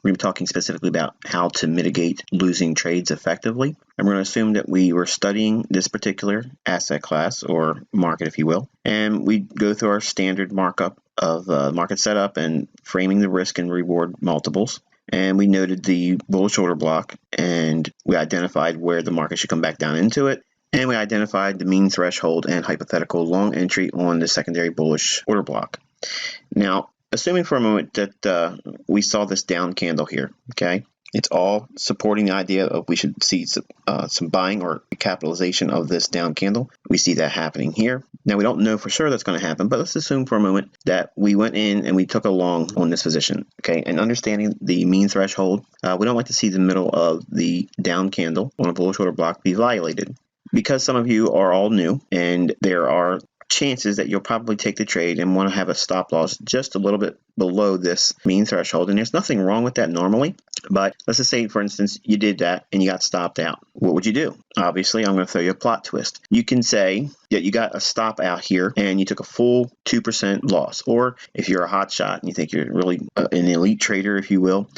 We're talking specifically about how to mitigate losing trades effectively. And we're going to assume that we were studying this particular asset class or market, if you will, and we go through our standard markup of market setup and framing the risk and reward multiples. And we noted the bullish order block, and we identified where the market should come back down into it. And we identified the mean threshold and hypothetical long entry on the secondary bullish order block. Now, assuming for a moment that we saw this down candle here, okay? It's all supporting the idea of we should see some buying or capitalization of this down candle. We see that happening here. Now, we don't know for sure that's going to happen, but let's assume for a moment that we went in and we took a long on this position, okay? And understanding the mean threshold, we don't like to see the middle of the down candle on a bullish order block be violated. Because some of you are all new and there are chances that you'll probably take the trade and want to have a stop loss just a little bit below this mean threshold. And there's nothing wrong with that normally. But let's just say, for instance, you did that and you got stopped out. What would you do? Obviously, I'm going to throw you a plot twist. You can say that you got a stop out here and you took a full 2% loss. Or if you're a hot shot and you think you're really an elite trader, if you will,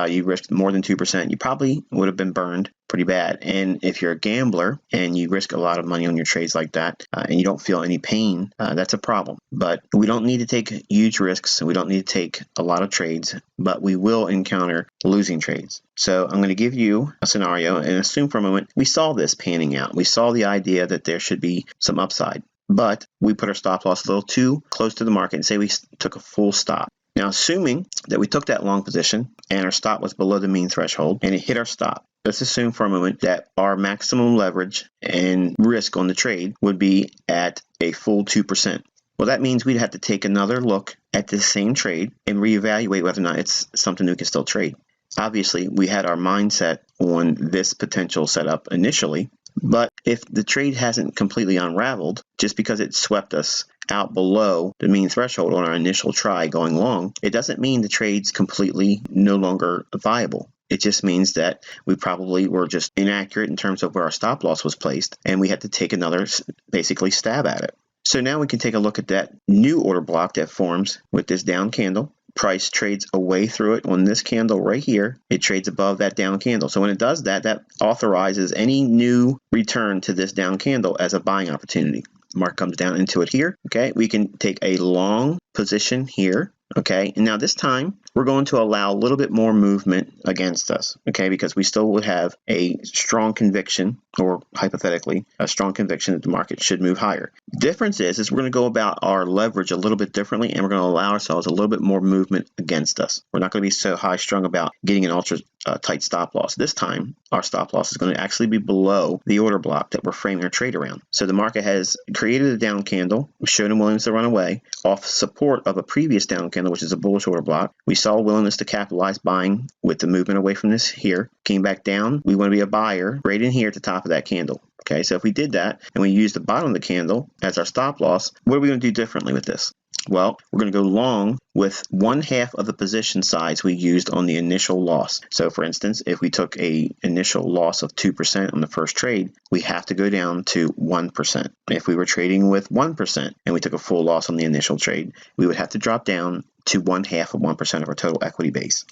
you risked more than 2%, you probably would have been burned pretty bad. And if you're a gambler and you risk a lot of money on your trades like that and you don't feel any pain, that's a problem. But we don't need to take huge risks. We don't need to take a lot of trades, but we will encounter losing trades. So I'm going to give you a scenario and assume for a moment we saw this panning out. We saw the idea that there should be some upside, but we put our stop loss a little too close to the market and say we took a full stop. Now, assuming that we took that long position and our stop was below the mean threshold and it hit our stop, let's assume for a moment that our maximum leverage and risk on the trade would be at a full 2%. Well, that means we'd have to take another look at the same trade and reevaluate whether or not it's something we can still trade. Obviously, we had our mindset on this potential setup initially, but if the trade hasn't completely unraveled, just because it swept us out below the mean threshold on our initial try going long, it doesn't mean the trade's completely no longer viable. It just means that we probably were just inaccurate in terms of where our stop loss was placed, and we had to take another basically stab at it. So now we can take a look at that new order block that forms with this down candle. Price trades away through it on this candle right here. It trades above that down candle. So when it does that, that authorizes any new return to this down candle as a buying opportunity. Mark comes down into it here. Okay, we can take a long position here. Okay, and now this time we're going to allow a little bit more movement against us, okay, because we still would have a strong conviction, or hypothetically, a strong conviction that the market should move higher. The difference is we're going to go about our leverage a little bit differently, and we're going to allow ourselves a little bit more movement against us. We're not going to be so high strung about getting an ultra tight stop loss. This time, our stop loss is going to actually be below the order block that we're framing our trade around. So the market has created a down candle, showed him willingness to run away off support of a previous down candle, which is a bullish order block. We saw willingness to capitalize buying with the movement away from this here. Came back down. We want to be a buyer right in here at the top of that candle. Okay, so if we did that and we used the bottom of the candle as our stop loss, what are we going to do differently with this? Well, we're going to go long with 1/2 of the position size we used on the initial loss. So for instance, if we took a initial loss of 2% on the first trade, we have to go down to 1%. If we were trading with 1% and we took a full loss on the initial trade, we would have to drop down to 1/2 of 1% of our total equity base.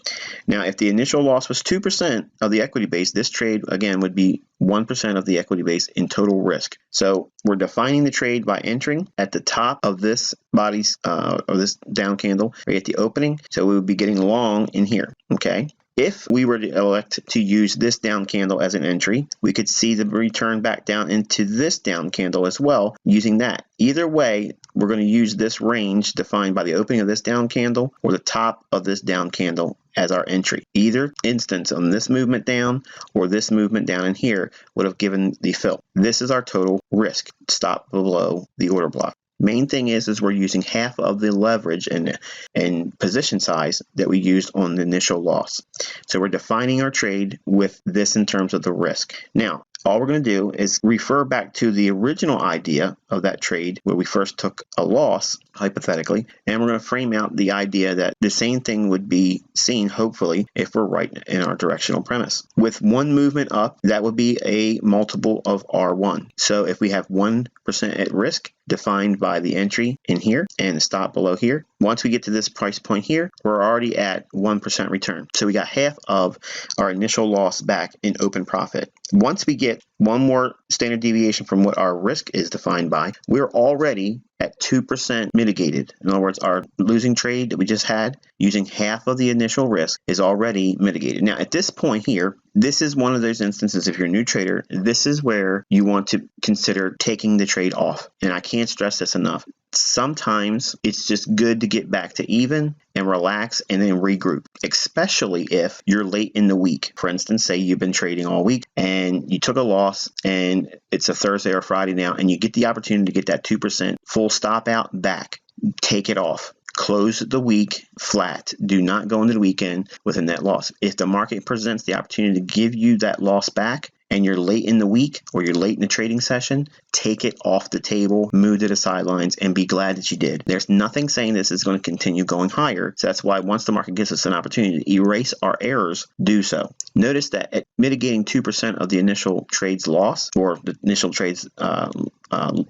Now, if the initial loss was 2% of the equity base, this trade, again, would be 1% of the equity base in total risk. So we're defining the trade by entering at the top of this body's, or this down candle, right at the opening. So we would be getting long in here, okay? If we were to elect to use this down candle as an entry, we could see the return back down into this down candle as well using that. Either way, we're going to use this range defined by the opening of this down candle or the top of this down candle as our entry. Either instance on this movement down or this movement down in here would have given the fill. This is our total risk, stop below the order block. Main thing is we're using 1/2 of the leverage and position size that we used on the initial loss. So we're defining our trade with this in terms of the risk. Now, all we're going to do is refer back to the original idea of that trade where we first took a loss hypothetically, and we're going to frame out the idea that the same thing would be seen, hopefully, if we're right in our directional premise. With one movement up, that would be a multiple of R1. So if we have 1% at risk, defined by the entry in here and the stop below here, once we get to this price point here, we're already at 1% return. So we got half of our initial loss back in open profit. Once we get one more standard deviation from what our risk is defined by, we're already at 2% mitigated. In other words, our losing trade that we just had using half of the initial risk is already mitigated. Now, at this point here, this is one of those instances, if you're a new trader, this is where you want to consider taking the trade off. And I can't stress this enough. Sometimes it's just good to get back to even and relax and then regroup, especially if you're late in the week. For instance, say you've been trading all week and you took a loss and it's a Thursday or Friday now, and you get the opportunity to get that 2% full stop out back. Take it off. Close the week flat. Do not go into the weekend with a net loss. If the market presents the opportunity to give you that loss back and you're late in the week or you're late in the trading session, take it off the table, move to the sidelines, and be glad that you did. There's nothing saying this is going to continue going higher. So that's why once the market gives us an opportunity to erase our errors, do so. Notice that at mitigating 2% of the initial trade's loss, or the initial trade's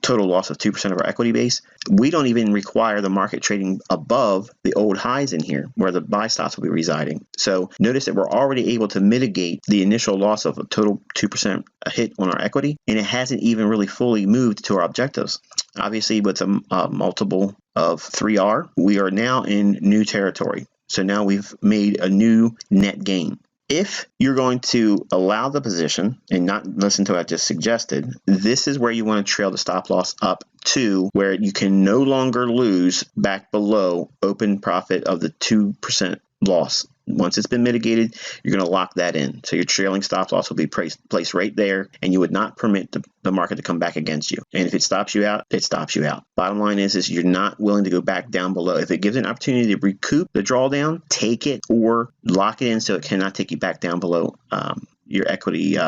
total loss of 2% of our equity base, we don't even require the market trading above the old highs in here where the buy stops will be residing. So notice that we're already able to mitigate the initial loss of a total 2% hit on our equity, and it hasn't even really fully moved to our objectives. Obviously, with a multiple of 3R, we are now in new territory. So now we've made a new net gain. If you're going to allow the position and not listen to what I just suggested, this is where you want to trail the stop loss up to where you can no longer lose back below open profit of the 2% loss. Once it's been mitigated, you're going to lock that in. So your trailing stop loss will be placed right there, and you would not permit the market to come back against you. And if it stops you out, it stops you out. Bottom line is you're not willing to go back down below. If it gives an opportunity to recoup the drawdown, take it or lock it in so it cannot take you back down below your equity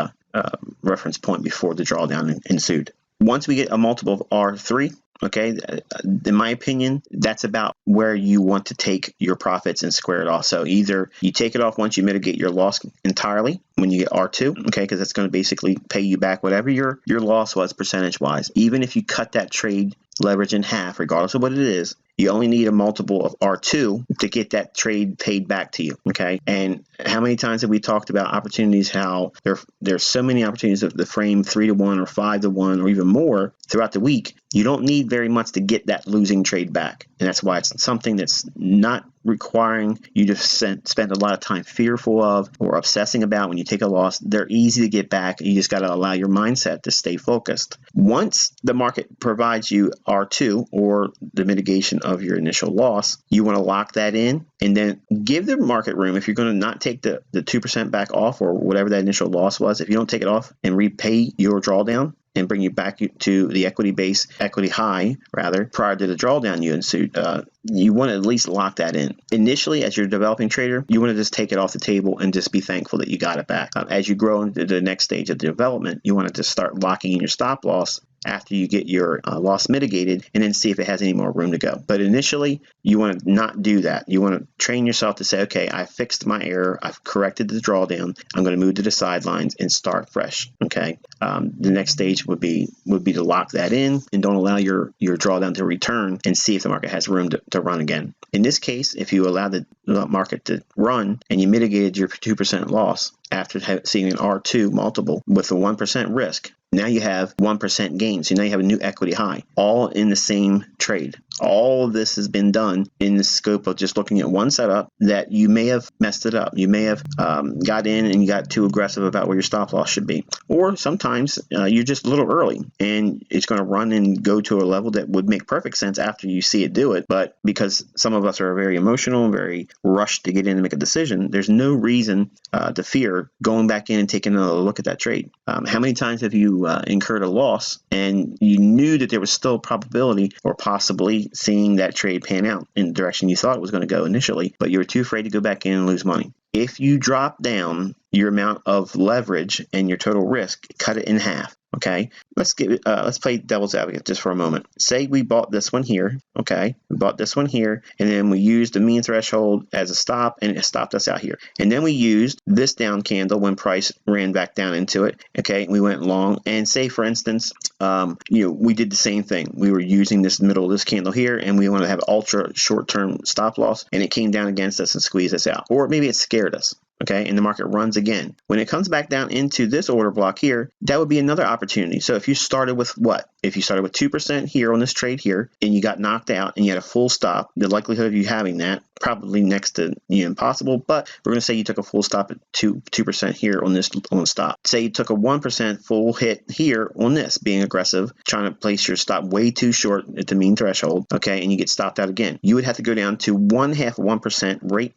reference point before the drawdown ensued. Once we get a multiple of R3, okay, in my opinion, that's about where you want to take your profits and square it off. So either you take it off once you mitigate your loss entirely when you get R2, okay, because that's going to basically pay you back whatever your loss was percentage-wise. Even if you cut that trade leverage in half, regardless of what it is, you only need a multiple of R2 to get that trade paid back to you, okay? And how many times have we talked about opportunities, how there's so many opportunities of the frame 3-to-1 or 5-to-1 or even more throughout the week. You don't need very much to get that losing trade back. And that's why it's something that's not requiring you to spend a lot of time fearful of or obsessing about when you take a loss. They're easy to get back. You just got to allow your mindset to stay focused. Once the market provides you R2 or the mitigation of your initial loss, you want to lock that in and then give the market room. If you're going to not take the 2% back off or whatever that initial loss was, if you don't take it off and repay your drawdown and bring you back to the equity high rather, prior to the drawdown you ensued, you want to at least lock that in. Initially, as you're a developing trader, you want to just take it off the table and just be thankful that you got it back. As you grow into the next stage of development, you want to just start locking in your stop loss after you get your loss mitigated and then see if it has any more room to go. But initially, you want to not do that. You want to train yourself to say, okay, I fixed my error. I've corrected the drawdown. I'm going to move to the sidelines and start fresh, okay? The next stage would be to lock that in and don't allow your drawdown to return and see if the market has room to run again. In this case, if you allow the market to run and you mitigated your 2% loss after seeing an R2 multiple with a 1% risk, now you have 1% gain. So now you have a new equity high, all in the same trade. All of this has been done in the scope of just looking at one setup that you may have messed it up. You may have got in and you got too aggressive about where your stop loss should be. Or sometimes you're just a little early and it's going to run and go to a level that would make perfect sense after you see it do it. But because some of us are very emotional, very rushed to get in and make a decision, there's no reason to fear going back in and taking another look at that trade. How many times have you incurred a loss and you knew that there was still probability or possibly seeing that trade pan out in the direction you thought it was going to go initially, but you were too afraid to go back in and lose money? If you drop down your amount of leverage and your total risk, cut it in half. Okay, let's play devil's advocate just for a moment. Say we bought this one here. Okay, we bought this one here, and then we used the mean threshold as a stop, and it stopped us out here. And then we used this down candle when price ran back down into it. Okay, we went long, and say for instance, we did the same thing. We were using this middle of this candle here, and we want to have ultra short-term stop loss, and it came down against us and squeezed us out, or maybe it scared us. Okay, and the market runs again. When it comes back down into this order block here, that would be another opportunity. So if you started with what? If you started with 2% here on this trade here, and you got knocked out and you had a full stop, the likelihood of you having that probably next to impossible, but we're going to say you took a full stop at 2% here on this stop. Say you took a 1% full hit here on this, being aggressive, trying to place your stop way too short at the mean threshold, okay, and you get stopped out again. You would have to go down to 1/2% right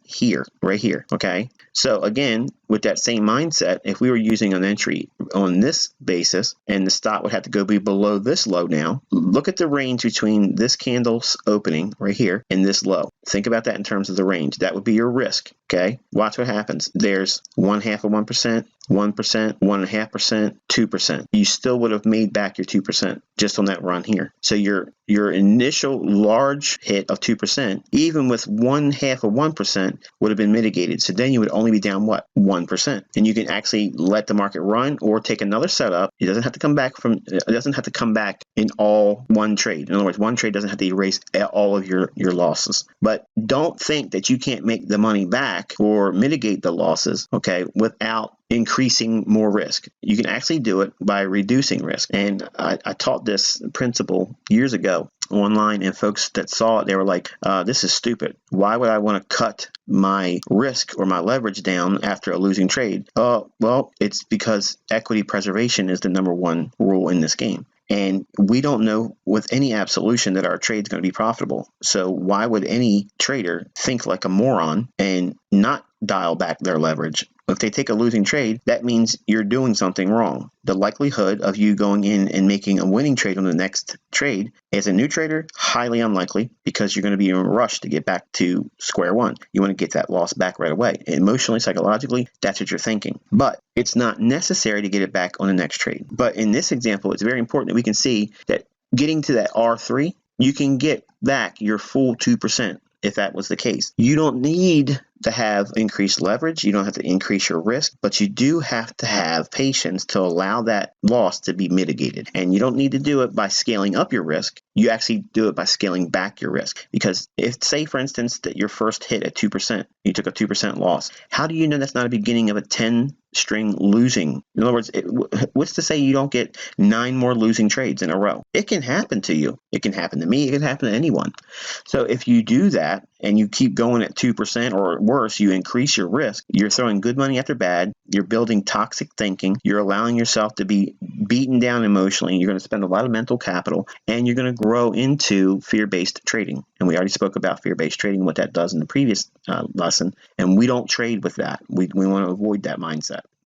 here, okay? So again, with that same mindset, if we were using an entry on this basis and the stop would have to go be below this low now, look at the range between this candle's opening right here and this low. Think about that in terms of the range. That would be your risk, okay? Watch what happens. There's 1/2%, 1%, 1.5%, 2%. You still would have made back your 2% just on that run here. So your initial large hit of 2%, even with 1/2%, would have been mitigated. So then you would only be down what? 1%. And you can actually let the market run or take another setup. It doesn't have to come back in all one trade. In other words, one trade doesn't have to erase all of your losses. But don't think that you can't make the money back or mitigate the losses, okay, without increasing more risk. You can actually do it by reducing risk. And I taught this principle years ago online, and folks that saw it, they were like, this is stupid. Why would I want to cut my risk or my leverage down after a losing trade? Well, it's because equity preservation is the #1 rule in this game. And we don't know with any absolution that our trade's going to be profitable. So why would any trader think like a moron and not dial back their leverage? If they take a losing trade, that means you're doing something wrong. The likelihood of you going in and making a winning trade on the next trade as a new trader, highly unlikely, because you're going to be in a rush to get back to square one. You want to get that loss back right away. Emotionally, psychologically, that's what you're thinking. But it's not necessary to get it back on the next trade. But in this example, it's very important that we can see that getting to that R3, you can get back your full 2%. If that was the case, you don't need to have increased leverage. You don't have to increase your risk, but you do have to have patience to allow that loss to be mitigated. And you don't need to do it by scaling up your risk. You actually do it by scaling back your risk. Because if, say, for instance, that your first hit at 2%, you took a 2% loss, how do you know that's not a beginning of a 10-string losing? In other words, what's to say you don't get 9 more losing trades in a row? It can happen to you. It can happen to me. It can happen to anyone. So if you do that and you keep going at 2% or worse, you increase your risk. You're throwing good money after bad. You're building toxic thinking. You're allowing yourself to be beaten down emotionally. You're going to spend a lot of mental capital, and you're going to grow into fear-based trading. And we already spoke about fear-based trading, what that does in the previous lesson. And we don't trade with that. We want to avoid that mindset.